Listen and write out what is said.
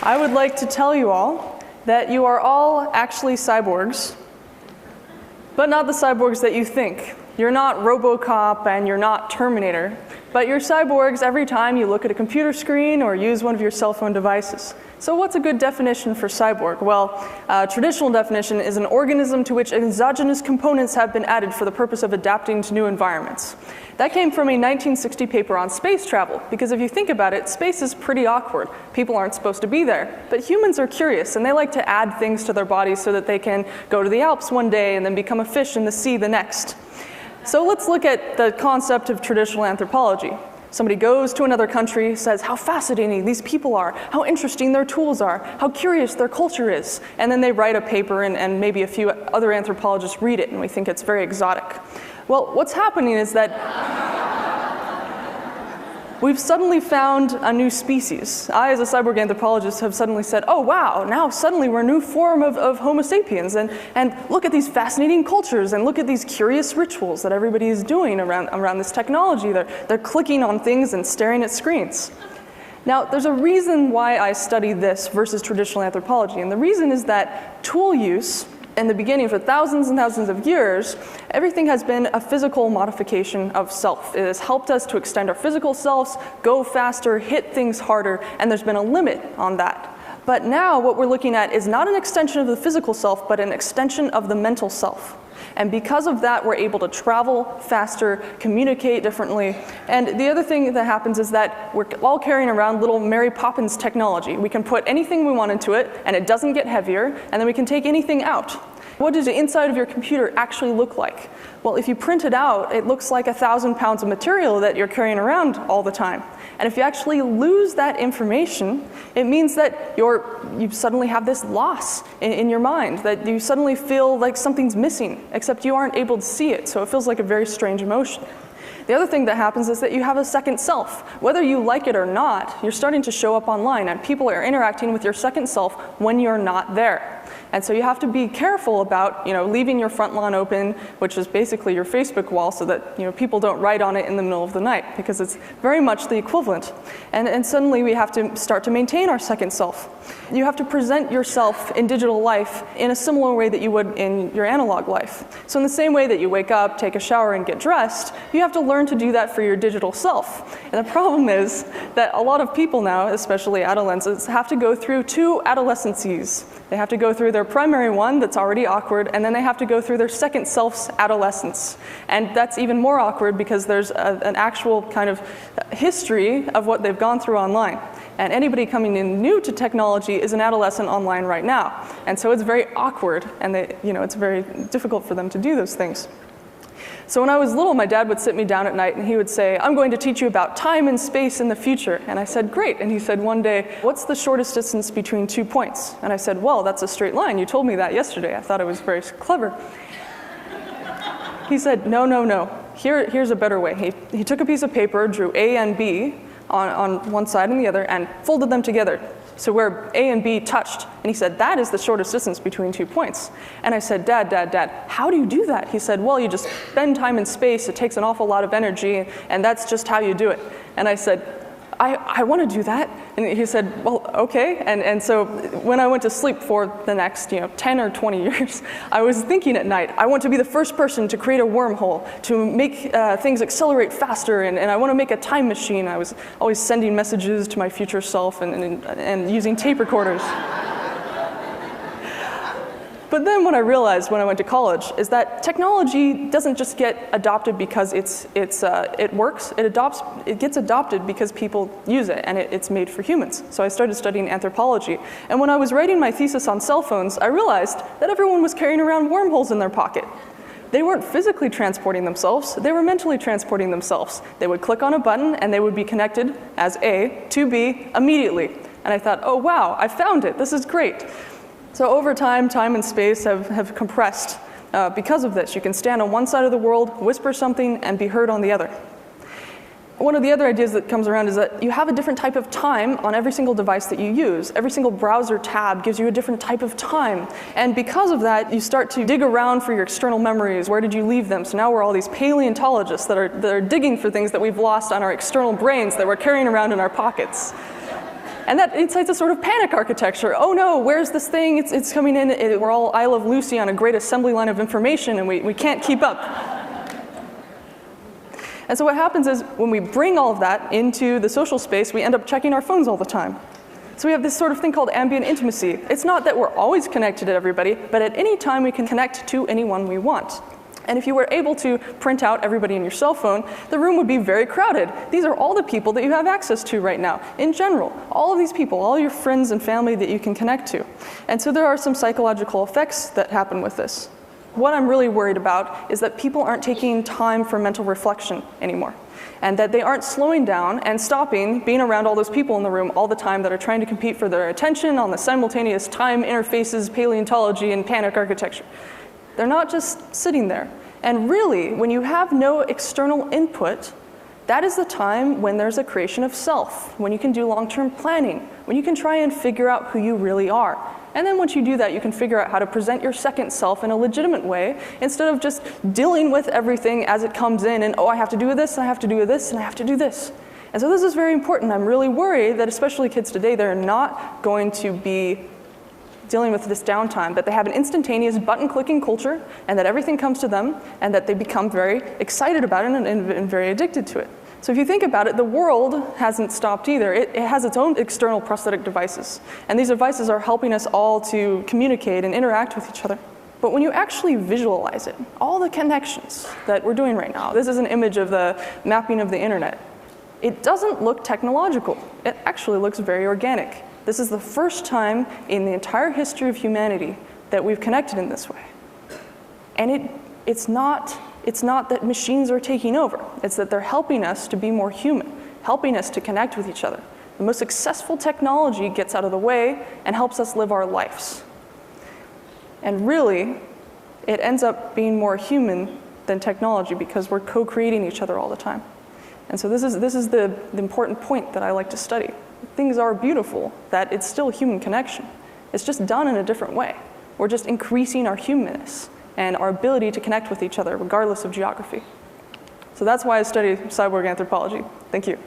I would like to tell you all that you are all actually cyborgs, but not the cyborgs that you think. You're not RoboCop and you're not Terminator, but you're cyborgs every time you look at a computer screen or use one of your cell phone devices. So what's a good definition for cyborg? Well, traditional definition is an organism to which exogenous components have been added for the purpose of adapting to new environments. That came from a 1960 paper on space travel, because if you think about it, space is pretty awkward. People aren't supposed to be there, but humans are curious and they like to add things to their bodies so that they can go to the Alps one day and then become a fish in the sea the next. So let's look at the concept of traditional anthropology. Somebody goes to another country, says how fascinating these people are, how interesting their tools are, how curious their culture is, and then they write a paper and maybe a few other anthropologists read it and we think it's very exotic. Well, what's happening is that we've suddenly found a new species. I, as a cyborg anthropologist, have suddenly said, oh wow, now suddenly we're a new form of Homo sapiens, and look at these fascinating cultures, and look at these curious rituals that everybody is doing around this technology. They're clicking on things and staring at screens. Now, there's a reason why I study this versus traditional anthropology, and the reason is that tool use, in the beginning, for thousands and thousands of years, everything has been a physical modification of self. It has helped us to extend our physical selves, go faster, hit things harder, and there's been a limit on that. But now what we're looking at is not an extension of the physical self, but an extension of the mental self. And because of that, we're able to travel faster, communicate differently. And the other thing that happens is that we're all carrying around little Mary Poppins technology. We can put anything we want into it, and it doesn't get heavier, and then we can take anything out. What does the inside of your computer actually look like? Well, if you print it out, it looks like 1,000 pounds of material that you're carrying around all the time. And if you actually lose that information, it means that you suddenly have this loss in your mind, that you suddenly feel like something's missing, except you aren't able to see it, so it feels like a very strange emotion. The other thing that happens is that you have a second self. Whether you like it or not, you're starting to show up online, and people are interacting with your second self when you're not there. And so you have to be careful about, leaving your front lawn open, which is basically your Facebook wall, so that, people don't write on it in the middle of the night, because it's very much the equivalent. And suddenly we have to start to maintain our second self. You have to present yourself in digital life in a similar way that you would in your analog life. So in the same way that you wake up, take a shower, and get dressed, you have to learn to do that for your digital self. And the problem is that a lot of people now, especially adolescents, have to go through two adolescences. They have to go through their primary one that's already awkward, and then they have to go through their second self's adolescence. And that's even more awkward because there's an actual kind of history of what they've gone through online. And anybody coming in new to technology is an adolescent online right now. And so it's very awkward, and it's very difficult for them to do those things. So when I was little, my dad would sit me down at night and he would say, I'm going to teach you about time and space in the future. And I said, great. And he said one day, what's the shortest distance between 2 points? And I said, well, that's a straight line. You told me that yesterday. I thought it was very clever. He said, no. Here's a better way. He took a piece of paper, drew A and B on one side and the other, and folded them together. So where A and B touched, and he said, that is the shortest distance between 2 points. And I said, Dad, how do you do that? He said, well, you just bend time and space. It takes an awful lot of energy, and that's just how you do it. And I said, I want to do that. And he said, well, okay. And so when I went to sleep for the next 10 or 20 years, I was thinking at night, I want to be the first person to create a wormhole, to make things accelerate faster, and I want to make a time machine. I was always sending messages to my future self and using tape recorders. But then what I realized when I went to college is that technology doesn't just get adopted because it works. It gets adopted because people use it, and it's made for humans. So I started studying anthropology. And when I was writing my thesis on cell phones, I realized that everyone was carrying around wormholes in their pocket. They weren't physically transporting themselves, they were mentally transporting themselves. They would click on a button and they would be connected as A to B immediately. And I thought, oh wow, I found it, this is great. So over time and space have compressed because of this. You can stand on one side of the world, whisper something, and be heard on the other. One of the other ideas that comes around is that you have a different type of time on every single device that you use. Every single browser tab gives you a different type of time. And because of that, you start to dig around for your external memories. Where did you leave them? So now we're all these paleontologists that are digging for things that we've lost on our external brains that we're carrying around in our pockets. And that incites a sort of panic architecture. Oh no, where's this thing? It's coming in. We're all I Love Lucy on a great assembly line of information, and we can't keep up. And so what happens is when we bring all of that into the social space, we end up checking our phones all the time. So we have this sort of thing called ambient intimacy. It's not that we're always connected to everybody, but at any time we can connect to anyone we want. And if you were able to print out everybody in your cell phone, the room would be very crowded. These are all the people that you have access to right now. In general, all of these people, all your friends and family that you can connect to. And so there are some psychological effects that happen with this. What I'm really worried about is that people aren't taking time for mental reflection anymore. And that they aren't slowing down and stopping being around all those people in the room all the time that are trying to compete for their attention on the simultaneous time interfaces, paleontology, and panic architecture. They're not just sitting there. And really, when you have no external input, that is the time when there's a creation of self, when you can do long-term planning, when you can try and figure out who you really are. And then once you do that, you can figure out how to present your second self in a legitimate way, instead of just dealing with everything as it comes in and, oh, I have to do this, and I have to do this, and I have to do this. And so this is very important. I'm really worried that especially kids today, they're not going to be dealing with this downtime, that they have an instantaneous button-clicking culture, and that everything comes to them, and that they become very excited about it and very addicted to it. So if you think about it, the world hasn't stopped either. It has its own external prosthetic devices. And these devices are helping us all to communicate and interact with each other. But when you actually visualize it, all the connections that we're doing right now, this is an image of the mapping of the internet. It doesn't look technological. It actually looks very organic. This is the first time in the entire history of humanity that we've connected in this way. And it's not that machines are taking over. It's that they're helping us to be more human, helping us to connect with each other. The most successful technology gets out of the way and helps us live our lives. And really, it ends up being more human than technology because we're co-creating each other all the time. And so this is the important point that I like to study. Things are beautiful, that it's still human connection. It's just done in a different way. We're just increasing our humanness and our ability to connect with each other regardless of geography. So that's why I study cyborg anthropology. Thank you.